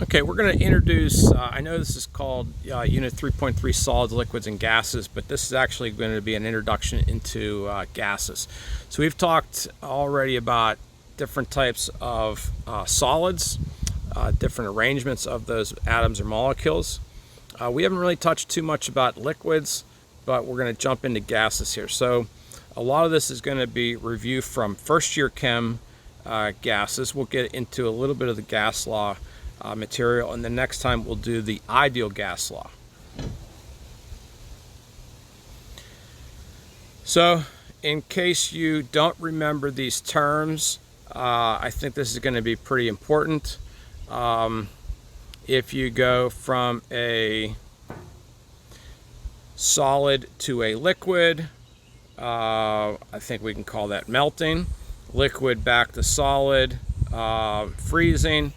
Okay, we're going to introduce, I know this is called Unit 3.3 Solids, Liquids, and Gases, but this is actually going to be an introduction into gases. So we've talked already about different types of solids, different arrangements of those atoms or molecules. We haven't really touched too much about liquids, but we're going to jump into gases here. So a lot of this is going to be review from first year chem gases. We'll get into a little bit of the gas law material, and the next time we'll do the ideal gas law. So in case you don't remember these terms, I think this is going to be pretty important. If you go from a solid to a liquid, I think we can call that melting. Liquid back to solid, freezing.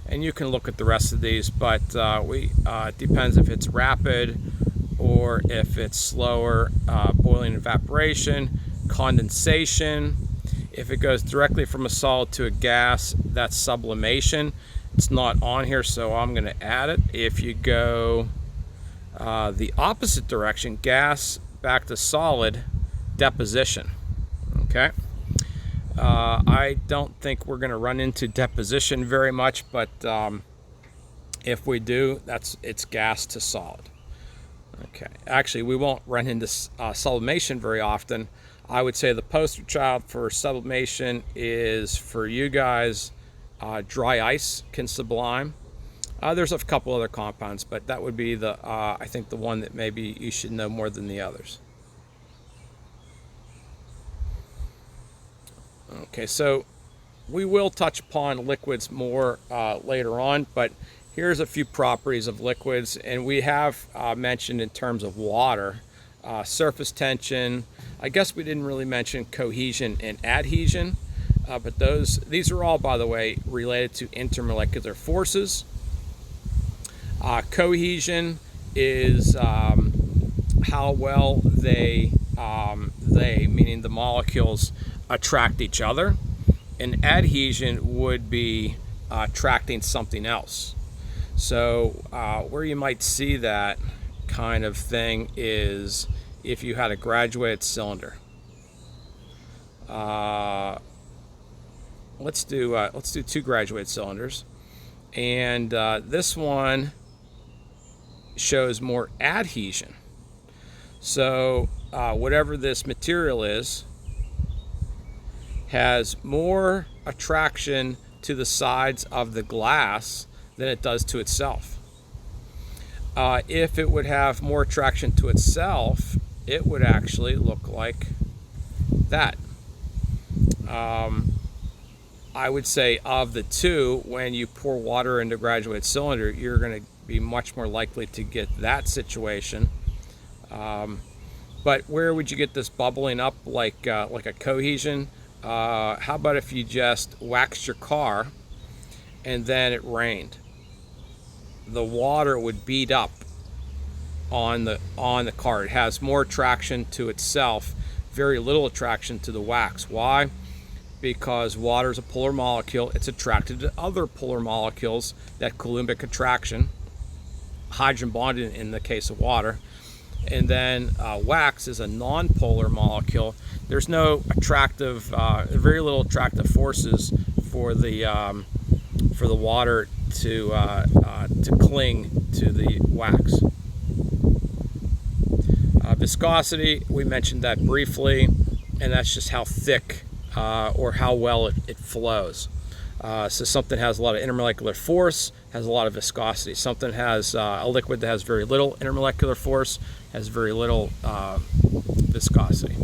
And you can look at the rest of these, but it depends if it's rapid or if it's slower. Boiling and evaporation, condensation. If it goes directly from a solid to a gas, that's sublimation. It's not on here, so I'm going to add it. If you go the opposite direction, gas back to solid, deposition. Okay. I don't think we're going to run into deposition very much, but if we do, it's gas to solid. Okay, actually we won't run into sublimation very often. I would say the poster child for sublimation is, for you guys, dry ice can sublime. There's a couple other compounds, but that would be I think the one that maybe you should know more than the others. Okay, so we will touch upon liquids more later on, but here's a few properties of liquids, and we have mentioned in terms of water, surface tension. I guess we didn't really mention cohesion and adhesion, but these are all, by the way, related to intermolecular forces. Cohesion is how well they, meaning the molecules, attract each other, and adhesion would be attracting something else. So where you might see that kind of thing is if you had a graduated cylinder. Let's do two graduated cylinders, and this one shows more adhesion. So whatever this material is has more attraction to the sides of the glass than it does to itself. If it would have more attraction to itself, it would actually look like that. I would say of the two, when you pour water into a graduated cylinder, you're going to be much more likely to get that situation. But where would you get this bubbling up like a cohesion? How about if you just waxed your car and then it rained? The water would bead up on the car. It has more attraction to itself, very little attraction to the wax. Why? Because water is a polar molecule. It's attracted to other polar molecules, that coulombic attraction, hydrogen bonded in the case of water. And then wax is a non-polar molecule. There's no attractive, very little attractive forces for the water to cling to the wax. Viscosity, we mentioned that briefly, and that's just how thick or how well it flows. So something has a lot of intermolecular force, has a lot of viscosity. Something has a liquid that has very little intermolecular force, has very little viscosity.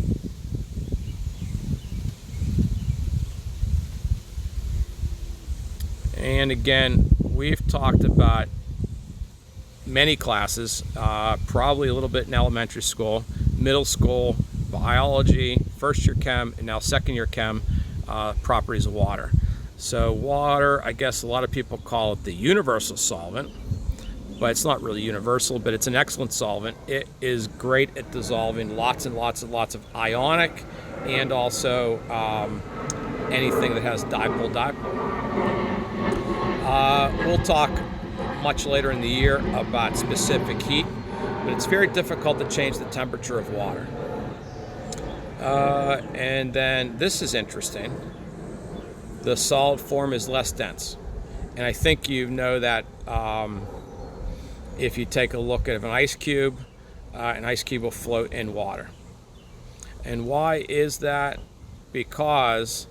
And again, we've talked about many classes, probably a little bit in elementary school, middle school, biology, first year chem, and now second year chem, properties of water. So water, I guess a lot of people call it the universal solvent, but it's not really universal, but it's an excellent solvent. It is great at dissolving lots and lots and lots of ionic and also anything that has dipole-dipole. We'll talk much later in the year about specific heat, but it's very difficult to change the temperature of water. And then this is interesting. The solid form is less dense. And I think you know that if you take a look at an ice cube will float in water. And why is that? Because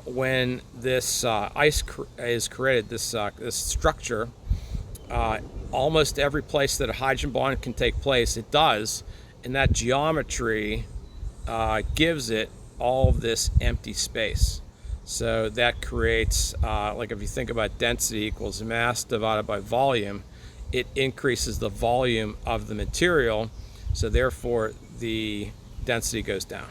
when this ice is created, this structure, almost every place that a hydrogen bond can take place, it does, and that geometry gives it all of this empty space. So that creates, like if you think about density equals mass divided by volume, it increases the volume of the material, so therefore the density goes down.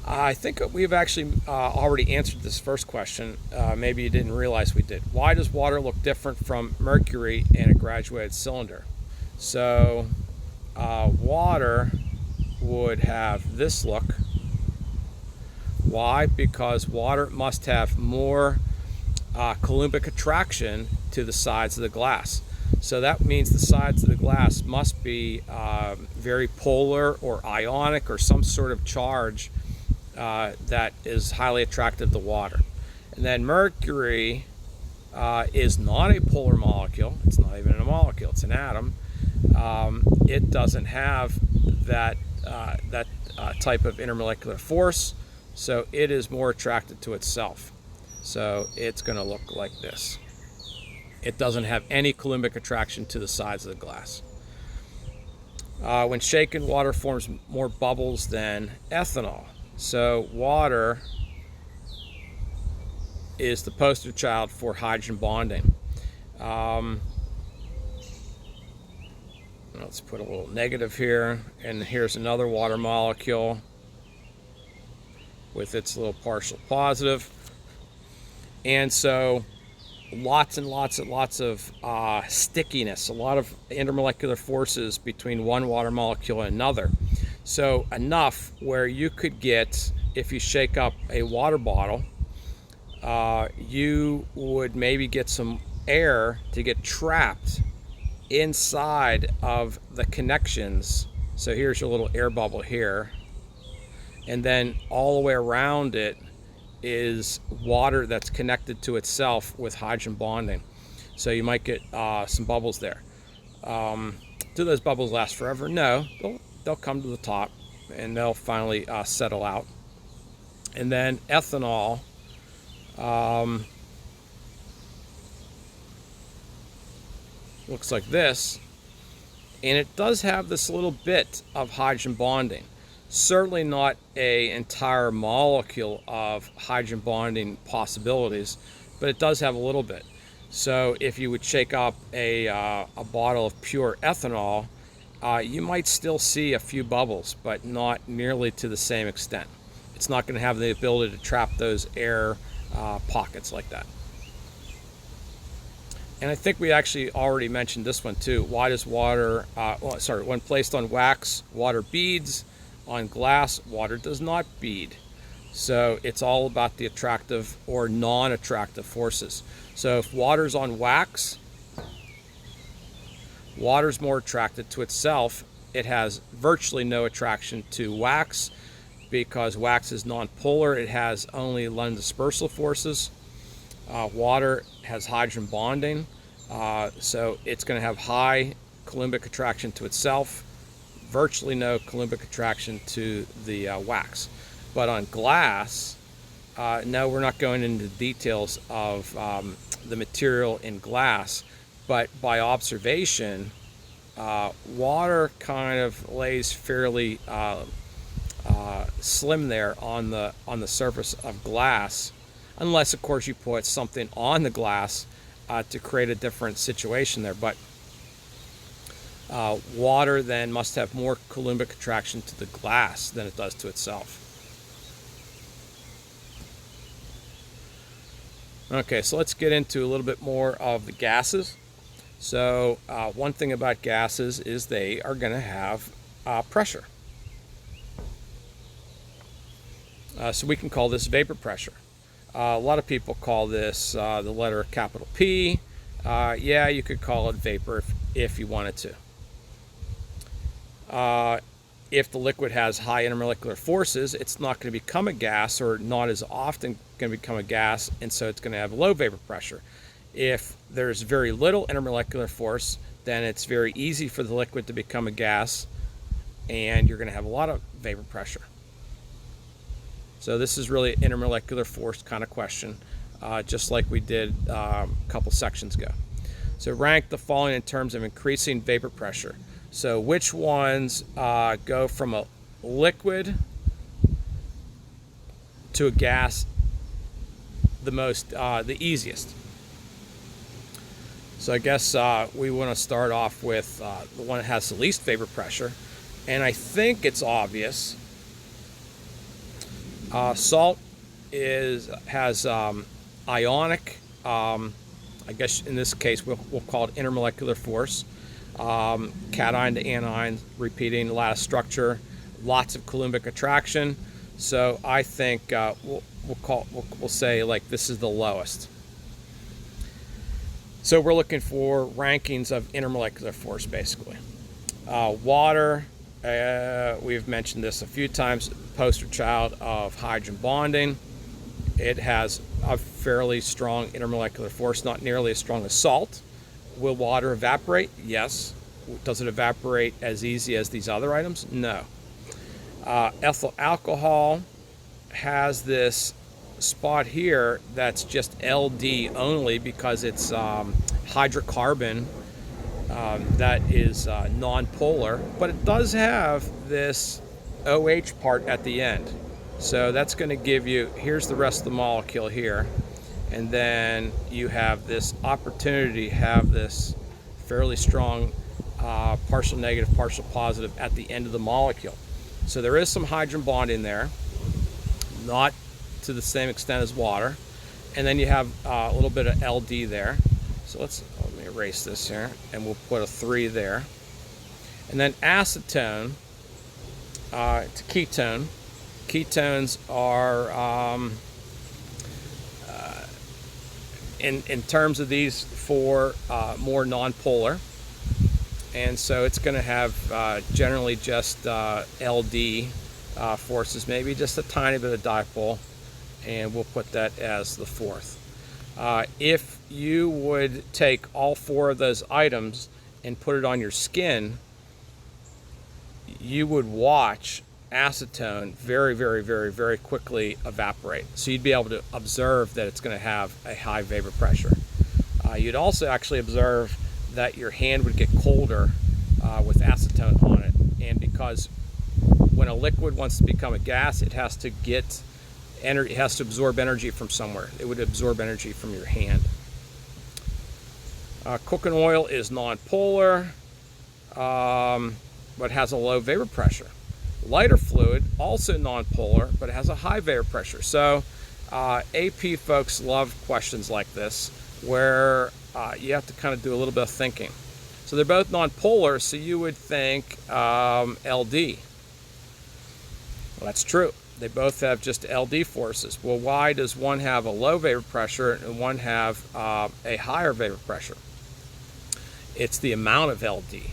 I think we've actually already answered this first question. Maybe you didn't realize we did. Why does water look different from mercury in a graduated cylinder? So water would have this look. Why? Because water must have more coulombic attraction to the sides of the glass. So that means the sides of the glass must be very polar or ionic or some sort of charge that is highly attractive to water. And then mercury is not a polar molecule. It's not even a molecule. It's an atom. It doesn't have that type of intermolecular force, so it is more attracted to itself. So it's going to look like this. It doesn't have any coulombic attraction to the sides of the glass. When shaken, water forms more bubbles than ethanol. So water is the poster child for hydrogen bonding. Let's put a little negative here, and here's another water molecule with its little partial positive. And so lots and lots and lots of stickiness, a lot of intermolecular forces between one water molecule and another. So enough where you could get, if you shake up a water bottle, you would maybe get some air to get trapped inside of the connections. So here's your little air bubble here, and then all the way around it is water that's connected to itself with hydrogen bonding. So you might get some bubbles there. Do those bubbles last forever? No, they'll come to the top and they'll finally settle out. And then ethanol, looks like this, and it does have this little bit of hydrogen bonding. Certainly not an entire molecule of hydrogen bonding possibilities, but it does have a little bit. So if you would shake up a bottle of pure ethanol, you might still see a few bubbles, but not nearly to the same extent. It's not going to have the ability to trap those air pockets like that. And I think we actually already mentioned this one too. Why does water, when placed on wax, water beads? On glass, water does not bead. So it's all about the attractive or non-attractive forces. So if water's on wax, water's more attracted to itself. It has virtually no attraction to wax because wax is non-polar. It has only London dispersal forces. Water has hydrogen bonding, so it's going to have high coulombic attraction to itself, virtually no coulombic attraction to the wax. But on glass, no, we're not going into details of the material in glass, but by observation, water kind of lays fairly slim there on the surface of glass, unless of course you put something on the glass to create a different situation there. But water then must have more coulombic attraction to the glass than it does to itself. Okay, so let's get into a little bit more of the gases. So one thing about gases is they are going to have pressure. So we can call this vapor pressure. A lot of people call this the letter capital P. Yeah, you could call it vapor if you wanted to. If the liquid has high intermolecular forces, it's not going to become a gas, or not as often going to become a gas, and so it's going to have low vapor pressure. If there's very little intermolecular force, then it's very easy for the liquid to become a gas, and you're going to have a lot of vapor pressure. So this is really an intermolecular force kind of question, just like we did a couple sections ago. So rank the following in terms of increasing vapor pressure. So which ones go from a liquid to a gas the easiest? So I guess we want to start off with the one that has the least vapor pressure, and I think it's obvious. Salt has ionic, I guess in this case we'll call it intermolecular force. Cation to anion, repeating lattice structure, lots of coulombic attraction. So I think we'll say like this is the lowest. So we're looking for rankings of intermolecular force basically. Water, we've mentioned this a few times, poster child of hydrogen bonding. It has a fairly strong intermolecular force, not nearly as strong as salt. Will water evaporate? Yes. Does it evaporate as easy as these other items? No. Ethyl alcohol has this spot here that's just LD only because it's hydrocarbon that is non-polar, but it does have this OH part at the end. So that's going to give you, here's the rest of the molecule here, and then you have this opportunity to have this fairly strong partial negative, partial positive at the end of the molecule. So there is some hydrogen bond in there, not to the same extent as water, and then you have a little bit of LD there. So let me erase this here, and we'll put a 3 there. And then acetone, it's a ketone. Ketones are in terms of these four more non-polar, and so it's going to have generally just LD forces, maybe just a tiny bit of dipole, and we'll put that as the 4th. If you would take all 4 of those items and put it on your skin, you would watch acetone very quickly evaporate. So you'd be able to observe that it's going to have a high vapor pressure. You'd also actually observe that your hand would get colder with acetone on it, and because when a liquid wants to become a gas, it has to get energy, it has to absorb energy from somewhere. It would absorb energy from your hand. Cooking oil is non-polar, but has a low vapor pressure. Lighter fluid, also non-polar, but it has a high vapor pressure. So AP folks love questions like this, where you have to kind of do a little bit of thinking. So they're both non-polar, so you would think LD. Well, that's true. They both have just LD forces. Well, why does one have a low vapor pressure and one have a higher vapor pressure? It's the amount of LD.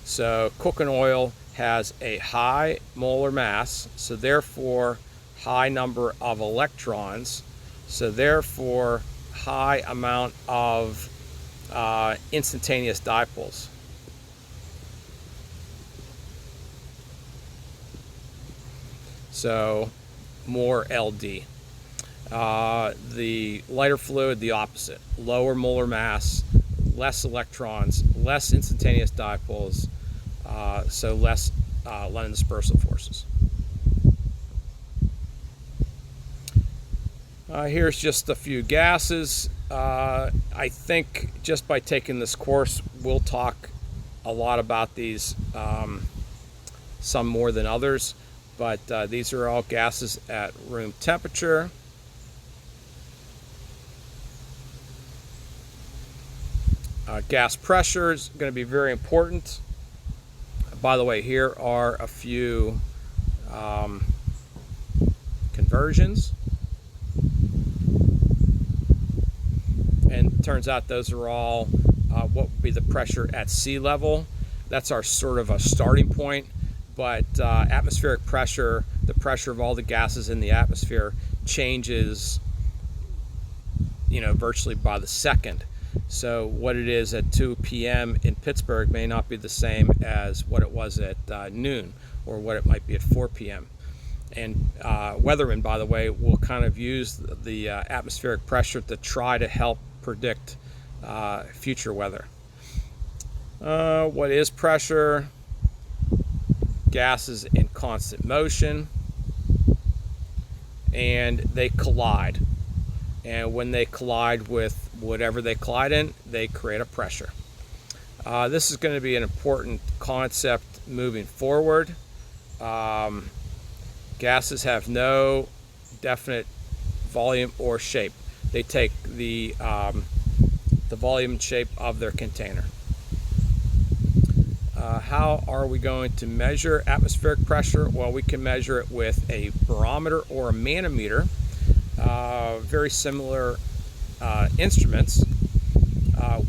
So cooking oil has a high molar mass, so therefore high number of electrons, so therefore high amount of instantaneous dipoles. So more LD. The lighter fluid, the opposite. Lower molar mass, less electrons, less instantaneous dipoles, so less London dispersal forces. Here's just a few gases. I think just by taking this course, we'll talk a lot about these, some more than others, but these are all gases at room temperature. Gas pressure is going to be very important. By the way, here are a few conversions. And it turns out those are all what would be the pressure at sea level. That's our sort of a starting point. But atmospheric pressure, the pressure of all the gases in the atmosphere, changes, virtually by the second. So what it is at 2 p.m. in Pittsburgh may not be the same as what it was at noon, or what it might be at 4 p.m. And weathermen, by the way, will kind of use the atmospheric pressure to try to help predict future weather. What is pressure? Gases in constant motion, and they collide. And when they collide with whatever they collide in, they create a pressure. This is going to be an important concept moving forward. Gases have no definite volume or shape. They take the volume and shape of their container. How are we going to measure atmospheric pressure? Well, we can measure it with a barometer or a manometer, very similar instruments.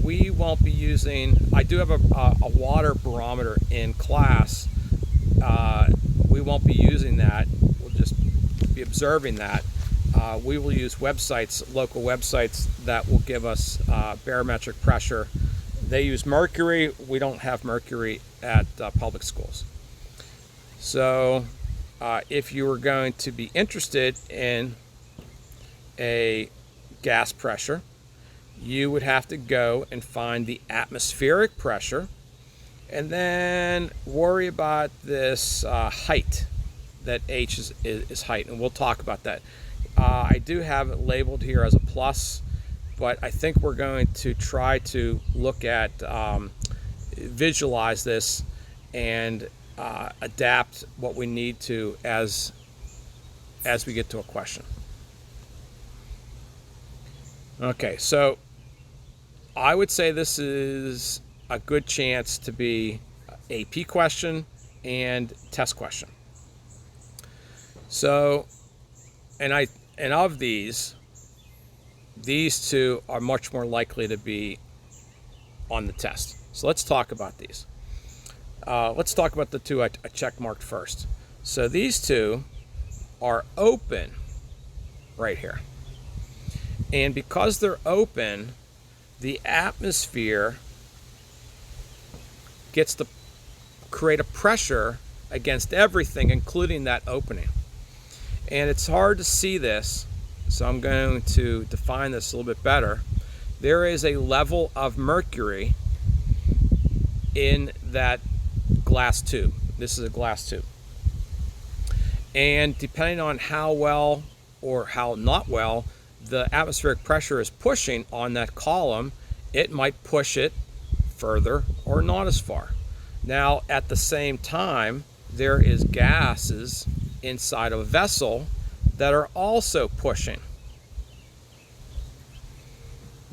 We won't be using, I do have a water barometer in class. We won't be using that. We'll just be observing that. We will use websites, local websites, that will give us barometric pressure. They use mercury. We don't have mercury at public schools. So if you were going to be interested in a gas pressure, you would have to go and find the atmospheric pressure and then worry about this height, that H is height, and we'll talk about that. I do have it labeled here as a plus, but I think we're going to try to look at, visualize this and adapt what we need to as we get to a question. Okay, so I would say this is a good chance to be AP question and test question. So, and of these two are much more likely to be on the test. So let's talk about these. Let's talk about the two I check marked first. So these two are open right here. And because they're open, the atmosphere gets to create a pressure against everything, including that opening. And it's hard to see this, so I'm going to define this a little bit better. There is a level of mercury in that glass tube. This is a glass tube. And depending on how well or how not well the atmospheric pressure is pushing on that column, it might push it further or not as far. Now, at the same time, there is gases inside of a vessel that are also pushing.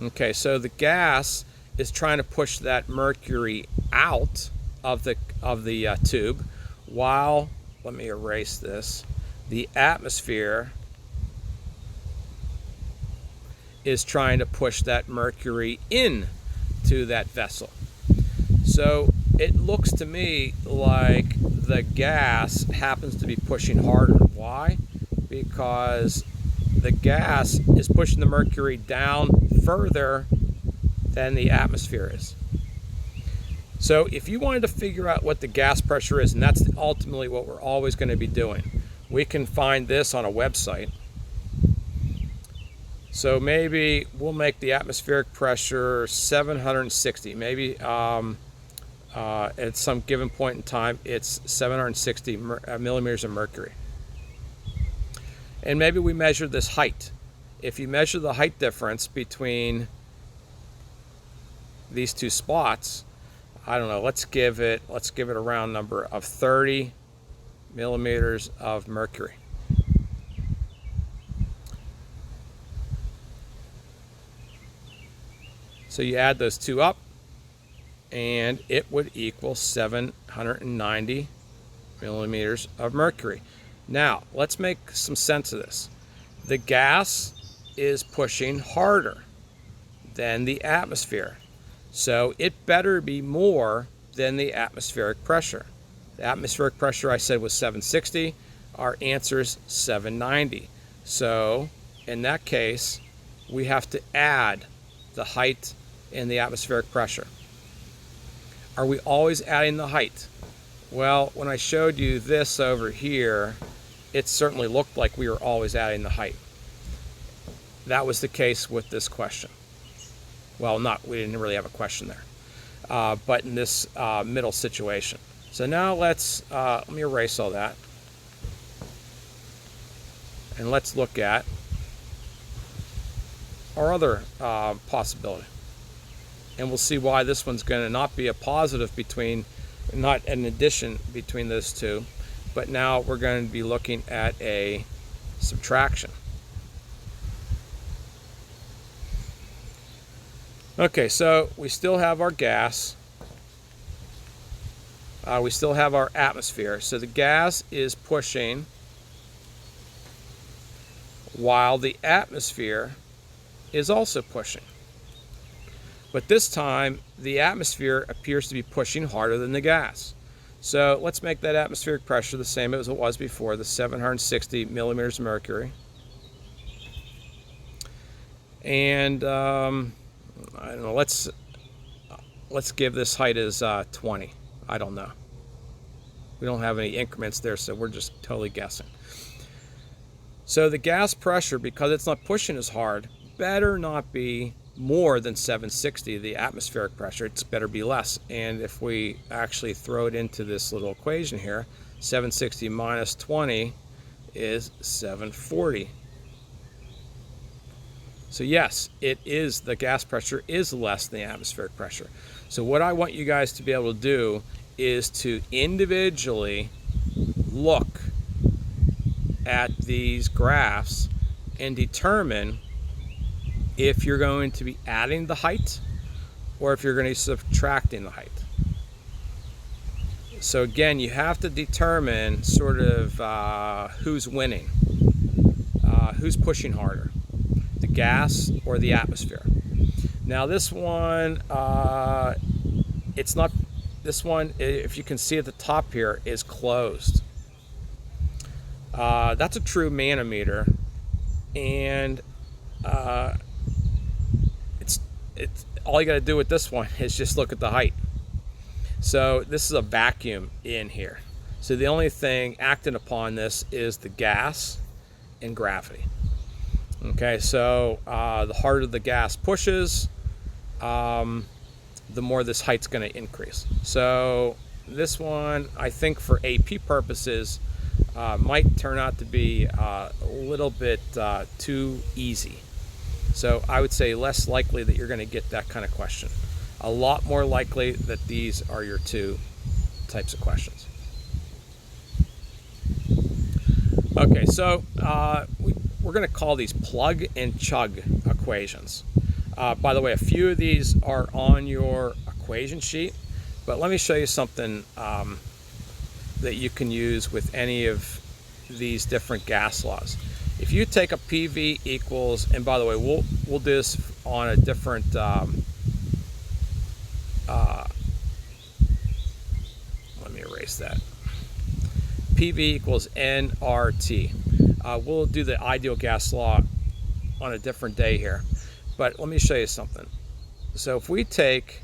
Okay, so the gas is trying to push that mercury out of the tube, while, let me erase this, the atmosphere is trying to push that mercury in to that vessel. So it looks to me like the gas happens to be pushing harder. Why? Because the gas is pushing the mercury down further than the atmosphere is. So if you wanted to figure out what the gas pressure is, and that's ultimately what we're always going to be doing, we can find this on a website. So maybe we'll make the atmospheric pressure 760. Maybe at some given point in time, it's 760 millimeters of mercury. And maybe we measure this height. If you measure the height difference between these two spots, I don't know, let's give it a round number of 30 millimeters of mercury. So you add those two up, and it would equal 790 millimeters of mercury. Now, let's make some sense of this. The gas is pushing harder than the atmosphere. So it better be more than the atmospheric pressure. The atmospheric pressure I said was 760. Our answer is 790. So in that case, we have to add the height and the atmospheric pressure. Are we always adding the height? Well, when I showed you this over here, it certainly looked like we were always adding the height. That was the case with this question. Well, we didn't really have a question there, but in this middle situation. So now let me erase all that. And let's look at our other possibility. And we'll see why this one's going to not be a positive not an addition between those two, but now we're going to be looking at a subtraction. Okay, so we still have our gas. We still have our atmosphere. So the gas is pushing while the atmosphere is also pushing. But this time, the atmosphere appears to be pushing harder than the gas. So let's make that atmospheric pressure the same as it was before, the 760 millimeters of mercury. And I don't know, let's give this height as 20. I don't know. We don't have any increments there, so we're just totally guessing. So the gas pressure, because it's not pushing as hard, better not be more than 760, the atmospheric pressure. It's better be less. And if we actually throw it into this little equation here, 760 minus 20 is 740. So yes, the gas pressure is less than the atmospheric pressure. So what I want you guys to be able to do is to individually look at these graphs and determine if you're going to be adding the height or if you're going to be subtracting the height. So again, you have to determine sort of who's winning, who's pushing harder, the gas or the atmosphere. Now this one, if you can see at the top here, is closed. That's a true manometer, and it's all you got to do with this one is just look at the height. So this is a vacuum in here. So the only thing acting upon this is the gas and gravity. Okay, so the harder the gas pushes, the more this height's going to increase. So this one, I think for AP purposes, might turn out to be a little bit too easy. So I would say less likely that you're going to get that kind of question. A lot more likely that these are your two types of questions. Okay, so we're going to call these plug and chug equations. By the way, a few of these are on your equation sheet, but let me show you something that you can use with any of these different gas laws. If you take a PV equals, and by the way, we'll do this on a different let me erase that. PV equals nRT. We'll do the ideal gas law on a different day here, but let me show you something. So if we take,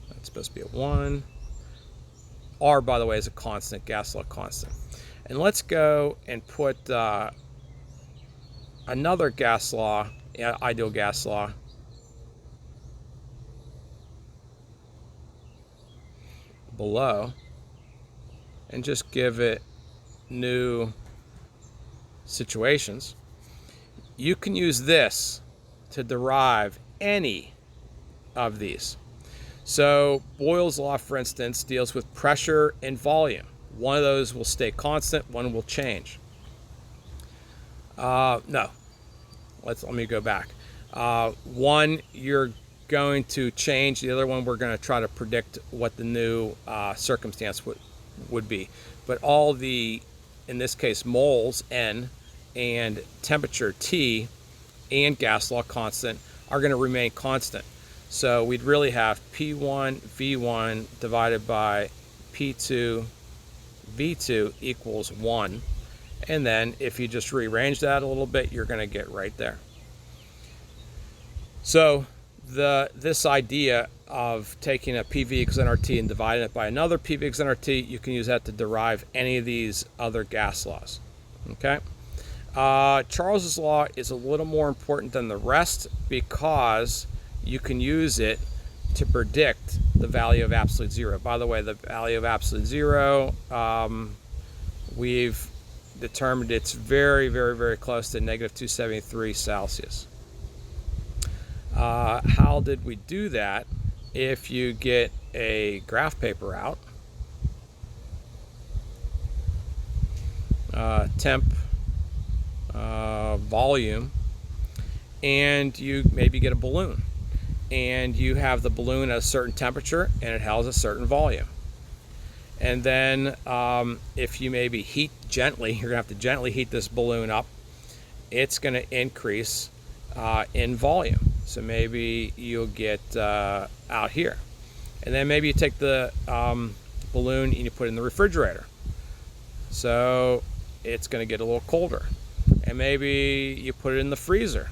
that's supposed to be a 1. R, by the way, is a constant, gas law constant. And let's go and put another gas law, ideal gas law, below, and just give it new situations. You can use this to derive any of these. So Boyle's law, for instance, deals with pressure and volume. One of those will stay constant, one will change. No, let me go back. One you're going to change, the other one we're going to try to predict what the new circumstance would be. But all the, in this case, moles, N, and temperature, T, and gas law constant are going to remain constant. So we'd really have P1 V1 divided by P2 V2 equals 1. And then if you just rearrange that a little bit, you're going to get right there. So this idea of taking a PV equals nRT and dividing it by another PV equals nRT, you can use that to derive any of these other gas laws. Okay. Charles's law is a little more important than the rest because you can use it to predict the value of absolute zero. By the way, the value of absolute zero, we've determined it's very, very, very close to negative 273 Celsius. How did we do that? If you get a graph paper out, temp, volume, and you maybe get a balloon, and you have the balloon at a certain temperature and it has a certain volume. And then if you maybe heat gently, you're gonna have to gently heat this balloon up, it's gonna increase in volume. So maybe you'll get out here. And then maybe you take the balloon and you put it in the refrigerator. So it's gonna get a little colder. And maybe you put it in the freezer.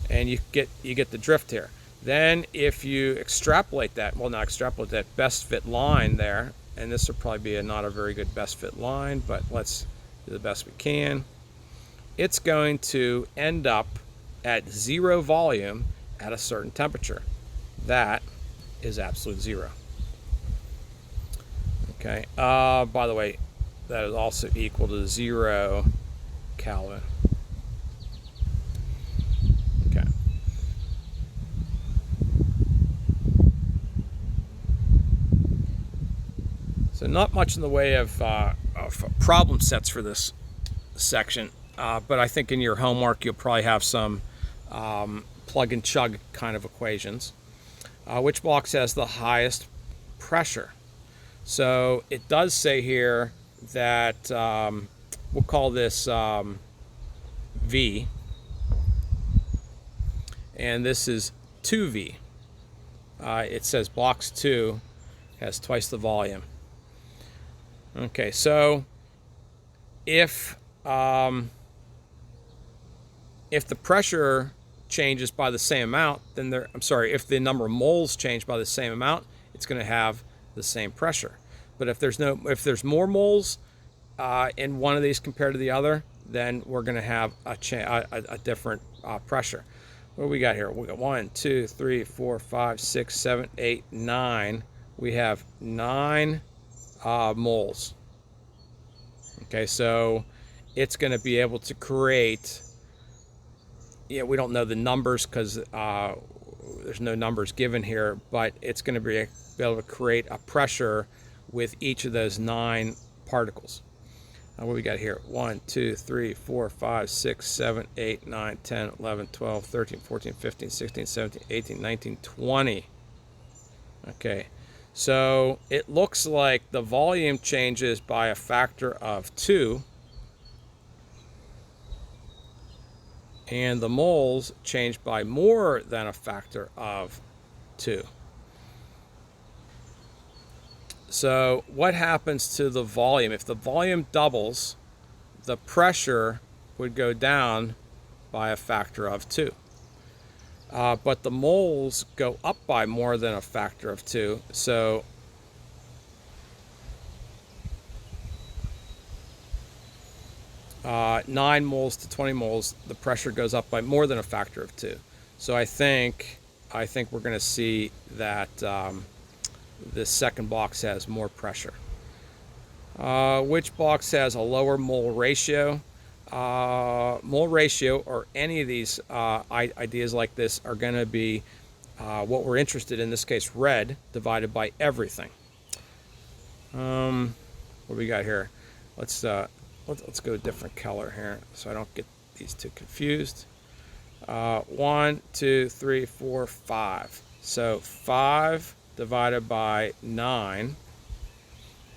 And you get the drift here. Then if you extrapolate that, well, not extrapolate that best fit line there, and this will probably be not a very good best fit line, but let's do the best we can. It's going to end up at zero volume at a certain temperature. That is absolute zero. Okay, by the way, that is also equal to 0 Kelvin. Okay. So not much in the way of problem sets for this section, but I think in your homework you'll probably have some plug and chug kind of equations. Which box has the highest pressure? So it does say here that we'll call this V, and this is 2V. It says box 2 has twice the volume. Okay, so if the pressure changes by the same amount, then if the number of moles change by the same amount, it's going to have the same pressure. But if there's more moles in one of these compared to the other, then we're going to have a different pressure. What do we got here? We got 1, 2, 3, 4, 5, 6, 7, 8, 9. We have 9 moles. Okay, so it's going to be able to create, we don't know the numbers because there's no numbers given here, but it's going to be able to create a pressure with each of those 9 particles. What we got here? 1, 2, 3, 4, 5, 6, 7, 8, 9, 10, 11, 12, 13, 14, 15, 16, 17, 18, 19, 20. Okay, so it looks like the volume changes by a factor of 2, and the moles change by more than a factor of 2. So what happens to the volume? If the volume doubles, the pressure would go down by a factor of 2. But the moles go up by more than a factor of 2. So uh, 9 moles to 20 moles, the pressure goes up by more than a factor of 2. So I think we're going to see that this second box has more pressure. Which box has a lower mole ratio? Mole ratio, or any of these ideas like this, are going to be what we're interested in this case, red divided by everything. What do we got here? Let's go a different color here so I don't get these two confused. 1, 2, 3, 4, 5. So 5 divided by 9,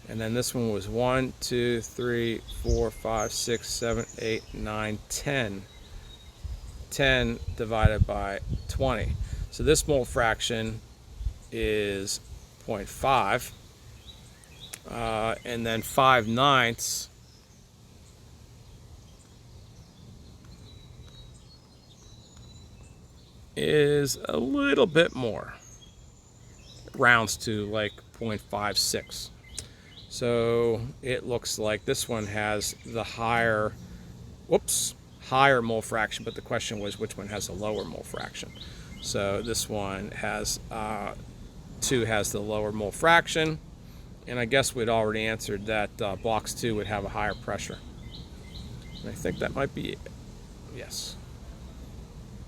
and then this one was 1, 2, 3, 4, 5, 6, 7, 8, 9, 10 10 divided by 20. So this mole fraction is 0.5. And then 5/9 is a little bit more. It rounds to like 0.56. So it looks like this one has the higher mole fraction, but the question was which one has the lower mole fraction. So this one has 2 has the lower mole fraction, and I guess we'd already answered that blocks 2 would have a higher pressure. And I think that might be it. Yes.